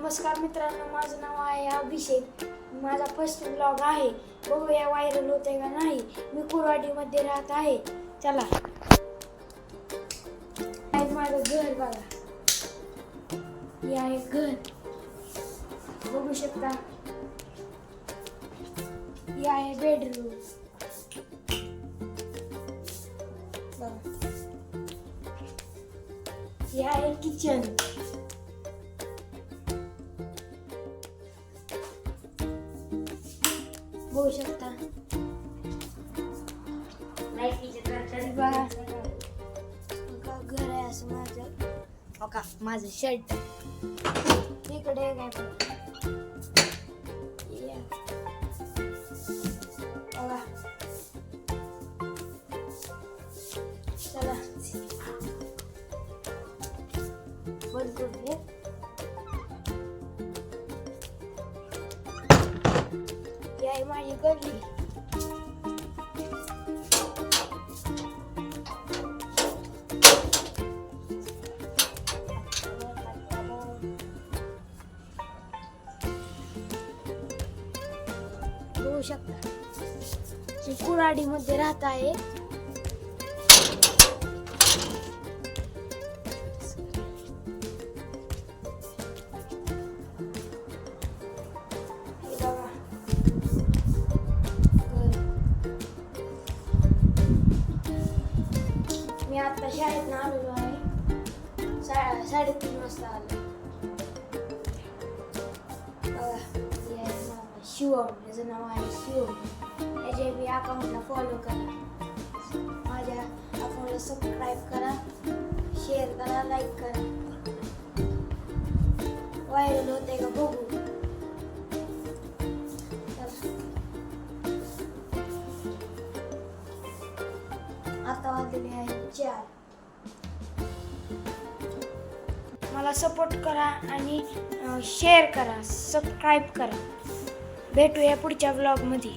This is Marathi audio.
नमस्कार मित्रांनो, माझं नाव आहे अभिषेक. माझा फर्स्ट ब्लॉग आहे. बघूया व्हायरल होते का नाही. मी कुरवाडीमध्ये राहत आहे. चला, माझं घर बघा. हे आहे घर, बघू शकता. हे आहे बेडरूम बघा. हे आहे किचन. बघू शकता. घर आहे असं माझं शर्ट इकडे काय चला बंद करूया. ही आहे माझी गल्ली. बघू शकता, मी कुऱ्हाडीमध्ये राहत आहे. मी आता शाळेत आलेलो आहे. 3:30 वाजता आलो. शिवम, त्याचं नाव आहे शिवम. त्याच्या मी अकाउंटला फॉलो करा. माझ्या अकाउंटला सबस्क्राईब करा, शेअर करा, लाईक करा. व्हायरल होते का बघू. आता वाजलेले आहे 4. मला सपोर्ट करा आणि शेअर करा, सबस्क्राईब करा. भेटूया पुढच्या व्लॉगमध्ये.